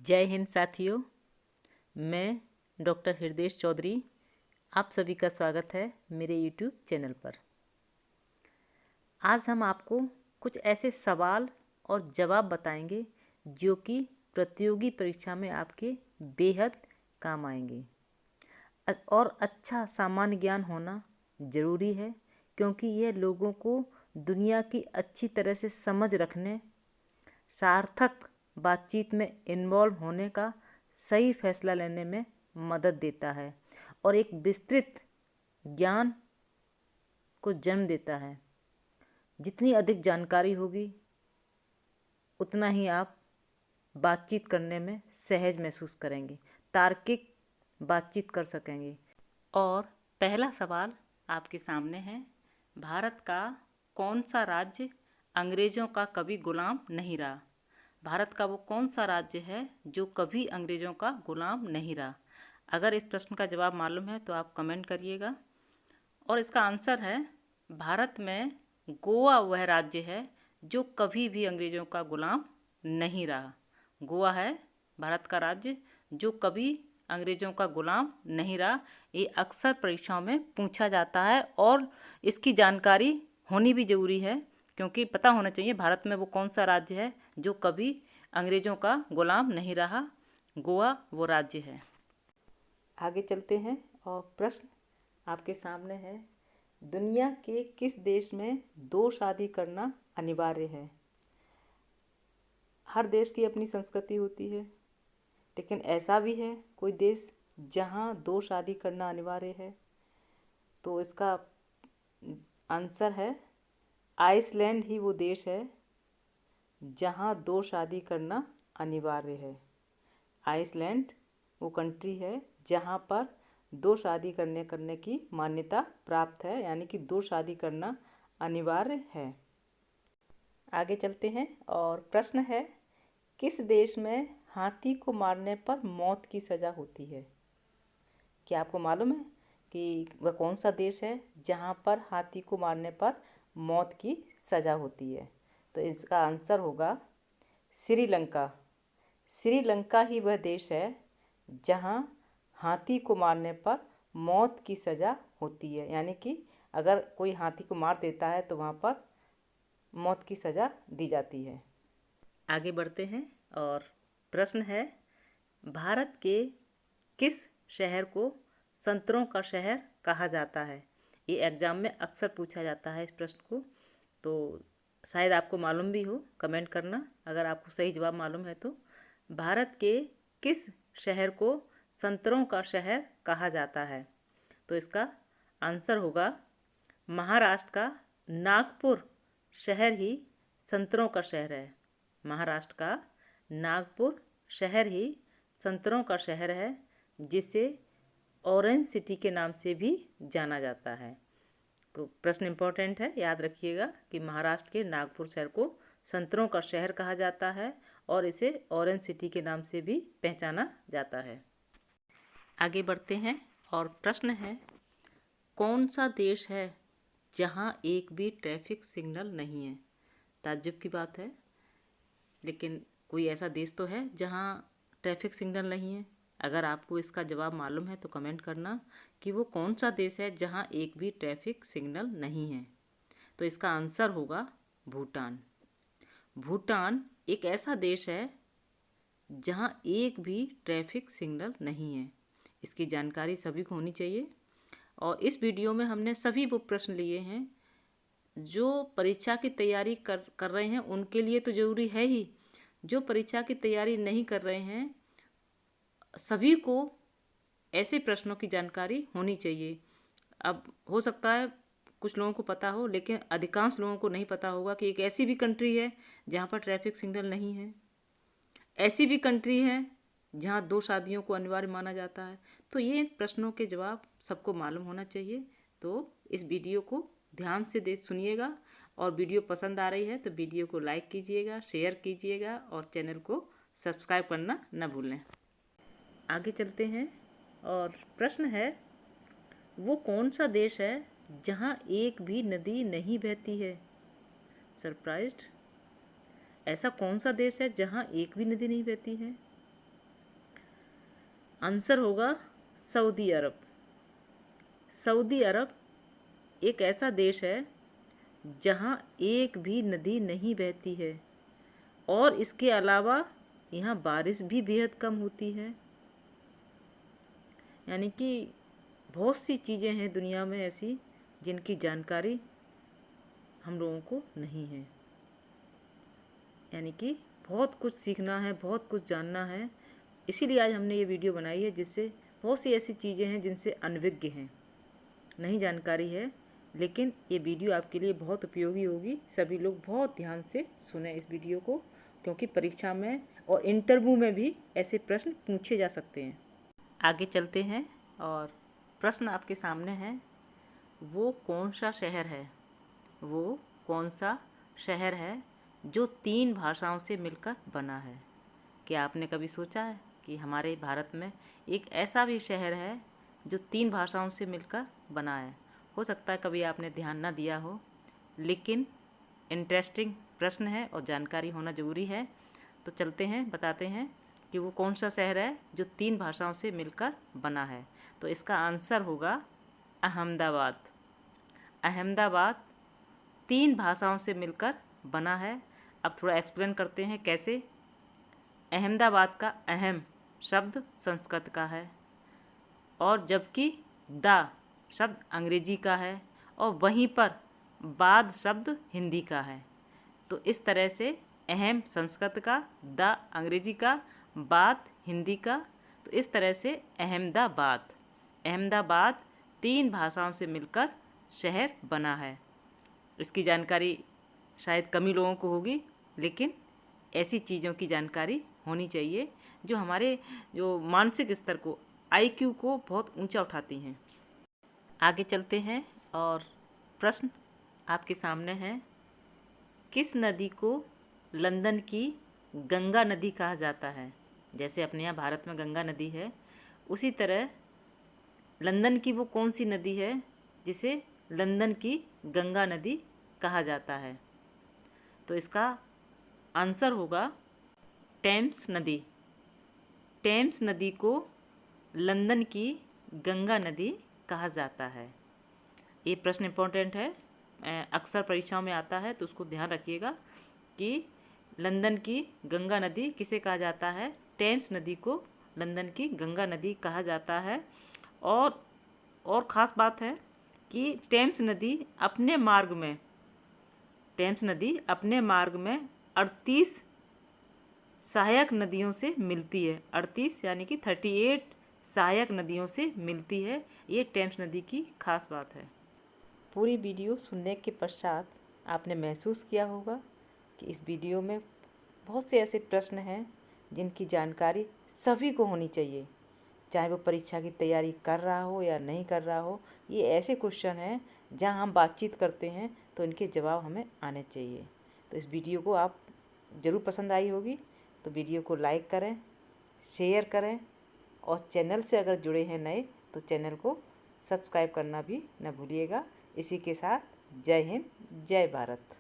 जय हिंद साथियों, मैं डॉक्टर हृदय चौधरी आप सभी का स्वागत है मेरे YouTube चैनल पर। आज हम आपको कुछ ऐसे सवाल और जवाब बताएंगे जो कि प्रतियोगी परीक्षा में आपके बेहद काम आएंगे। और अच्छा सामान्य ज्ञान होना ज़रूरी है, क्योंकि यह लोगों को दुनिया की अच्छी तरह से समझ रखने, सार्थक बातचीत में इन्वॉल्व होने का सही फैसला लेने में मदद देता है और एक विस्तृत ज्ञान को जन्म देता है। जितनी अधिक जानकारी होगी उतना ही आप बातचीत करने में सहज महसूस करेंगे, तार्किक बातचीत कर सकेंगे। और पहला सवाल आपके सामने है, भारत का कौन सा राज्य अंग्रेज़ों का कभी गुलाम नहीं रहा? भारत का वो कौन सा राज्य है जो कभी अंग्रेज़ों का गुलाम नहीं रहा? अगर इस प्रश्न का जवाब मालूम है तो आप कमेंट करिएगा। और इसका आंसर है, भारत में गोवा वह राज्य है जो कभी भी अंग्रेज़ों का गुलाम नहीं रहा। गोवा है भारत का राज्य जो कभी अंग्रेज़ों का गुलाम नहीं रहा। ये अक्सर परीक्षाओं में पूछा जाता है और इसकी जानकारी होनी भी ज़रूरी है, क्योंकि पता होना चाहिए भारत में वो कौन सा राज्य है जो कभी अंग्रेज़ों का गुलाम नहीं रहा। गोवा वो राज्य है। आगे चलते हैं और प्रश्न आपके सामने है, दुनिया के किस देश में 2 शादी करना अनिवार्य है? हर देश की अपनी संस्कृति होती है, लेकिन ऐसा भी है कोई देश जहाँ 2 शादी करना अनिवार्य है। तो इसका आंसर है, आइसलैंड ही वो देश है जहाँ 2 शादी करना अनिवार्य है। आइसलैंड वो कंट्री है जहाँ पर 2 शादी करने की मान्यता प्राप्त है, यानी कि 2 शादी करना अनिवार्य है। आगे चलते हैं और प्रश्न है, किस देश में हाथी को मारने पर मौत की सज़ा होती है? क्या आपको मालूम है कि वह कौन सा देश है जहाँ पर हाथी को मारने पर मौत की सज़ा होती है? तो इसका आंसर होगा श्रीलंका। श्रीलंका ही वह देश है जहाँ हाथी को मारने पर मौत की सज़ा होती है, यानी कि अगर कोई हाथी को मार देता है तो वहाँ पर मौत की सज़ा दी जाती है। आगे बढ़ते हैं और प्रश्न है, भारत के किस शहर को संतरों का शहर कहा जाता है? ये एग्ज़ाम में अक्सर पूछा जाता है इस प्रश्न को, तो शायद आपको मालूम भी हो, कमेंट करना अगर आपको सही जवाब मालूम है तो। भारत के किस शहर को संतरों का शहर कहा जाता है? तो इसका आंसर होगा, महाराष्ट्र का नागपुर शहर ही संतरों का शहर है। महाराष्ट्र का नागपुर शहर ही संतरों का शहर है, जिसे ऑरेंज सिटी के नाम से भी जाना जाता है। तो प्रश्न इम्पोर्टेंट है, याद रखिएगा कि महाराष्ट्र के नागपुर शहर को संतरों का शहर कहा जाता है और इसे ऑरेंज सिटी के नाम से भी पहचाना जाता है। आगे बढ़ते हैं और प्रश्न है, कौन सा देश है जहां एक भी ट्रैफिक सिग्नल नहीं है? ताज्जुब की बात है, लेकिन कोई ऐसा देश तो है जहां ट्रैफिक सिग्नल नहीं है। अगर आपको इसका जवाब मालूम है तो कमेंट करना कि वो कौन सा देश है जहां एक भी ट्रैफिक सिग्नल नहीं है। तो इसका आंसर होगा भूटान। भूटान एक ऐसा देश है जहां एक भी ट्रैफिक सिग्नल नहीं है। इसकी जानकारी सभी को होनी चाहिए। और इस वीडियो में हमने सभी वो प्रश्न लिए हैं जो परीक्षा की तैयारी कर रहे हैं, उनके लिए तो ज़रूरी है ही। जो परीक्षा की तैयारी नहीं कर रहे हैं, सभी को ऐसे प्रश्नों की जानकारी होनी चाहिए। अब हो सकता है कुछ लोगों को पता हो, लेकिन अधिकांश लोगों को नहीं पता होगा कि एक ऐसी भी कंट्री है जहाँ पर ट्रैफिक सिग्नल नहीं है। ऐसी भी कंट्री है जहाँ 2 शादियों को अनिवार्य माना जाता है। तो ये प्रश्नों के जवाब सबको मालूम होना चाहिए। तो इस वीडियो को ध्यान से सुनिएगा, और वीडियो पसंद आ रही है तो वीडियो को लाइक कीजिएगा, शेयर कीजिएगा और चैनल को सब्सक्राइब करना न भूलें। आगे चलते हैं और प्रश्न है, वो कौन सा देश है जहाँ एक भी नदी नहीं बहती है? सरप्राइज्ड? ऐसा कौन सा देश है जहाँ एक भी नदी नहीं बहती है? आंसर होगा सऊदी अरब। सऊदी अरब एक ऐसा देश है जहाँ एक भी नदी नहीं बहती है और इसके अलावा यहाँ बारिश भी बेहद कम होती है। यानी कि बहुत सी चीज़ें हैं दुनिया में ऐसी जिनकी जानकारी हम लोगों को नहीं है। यानी कि बहुत कुछ सीखना है, बहुत कुछ जानना है। इसीलिए आज हमने ये वीडियो बनाई है, जिससे बहुत सी ऐसी चीज़ें हैं जिनसे अनभिज्ञ हैं, नहीं जानकारी है। लेकिन ये वीडियो आपके लिए बहुत उपयोगी होगी। सभी लोग बहुत ध्यान से सुने इस वीडियो को, क्योंकि परीक्षा में और इंटरव्यू में भी ऐसे प्रश्न पूछे जा सकते हैं। आगे चलते हैं और प्रश्न आपके सामने है। वो कौन सा शहर है, वो कौन सा शहर है जो 3 भाषाओं से मिलकर बना है? क्या आपने कभी सोचा है कि हमारे भारत में एक ऐसा भी शहर है जो 3 भाषाओं से मिलकर बना है? हो सकता है कभी आपने ध्यान ना दिया हो, लेकिन इंटरेस्टिंग प्रश्न है और जानकारी होना ज़रूरी है। तो चलते हैं, बताते हैं कि वो कौन सा शहर है जो 3 भाषाओं से मिलकर बना है। तो इसका आंसर होगा अहमदाबाद। अहमदाबाद 3 भाषाओं से मिलकर बना है। अब थोड़ा एक्सप्लेन करते हैं कैसे। अहमदाबाद का अहम शब्द संस्कृत का है, और जबकि द शब्द अंग्रेजी का है, और वहीं पर बाद शब्द हिंदी का है। तो इस तरह से अहम संस्कृत का, द अंग्रेजी का, बाद हिंदी का। तो इस तरह से अहमदाबाद 3 भाषाओं से मिलकर शहर बना है। इसकी जानकारी शायद कम ही लोगों को होगी, लेकिन ऐसी चीज़ों की जानकारी होनी चाहिए जो हमारे जो मानसिक स्तर को, IQ को बहुत ऊंचा उठाती हैं। आगे चलते हैं और प्रश्न आपके सामने है। किस नदी को लंदन की गंगा नदी कहा जाता है? जैसे अपने यहाँ भारत में गंगा नदी है, उसी तरह लंदन की वो कौन सी नदी है जिसे लंदन की गंगा नदी कहा जाता है? तो इसका आंसर होगा टेम्स नदी। टेम्स नदी को लंदन की गंगा नदी कहा जाता है। ये प्रश्न इम्पोर्टेंट है, अक्सर परीक्षाओं में आता है, तो उसको ध्यान रखिएगा कि लंदन की गंगा नदी किसे कहा जाता है? टेम्स नदी को लंदन की गंगा नदी कहा जाता है। और ख़ास बात है कि टेम्स नदी अपने मार्ग में 38 सहायक नदियों से मिलती है। 38 यानी कि 38 सहायक नदियों से मिलती है। ये टेम्स नदी की खास बात है। पूरी वीडियो सुनने के पश्चात आपने महसूस किया होगा कि इस वीडियो में बहुत से ऐसे प्रश्न हैं जिनकी जानकारी सभी को होनी चाहिए, चाहे वो परीक्षा की तैयारी कर रहा हो या नहीं कर रहा हो। ये ऐसे क्वेश्चन हैं जहां हम बातचीत करते हैं तो इनके जवाब हमें आने चाहिए। तो इस वीडियो को आप ज़रूर पसंद आई होगी, तो वीडियो को लाइक करें, शेयर करें, और चैनल से अगर जुड़े हैं नए तो चैनल को सब्सक्राइब करना भी न भूलिएगा। इसी के साथ जय हिंद, जय भारत।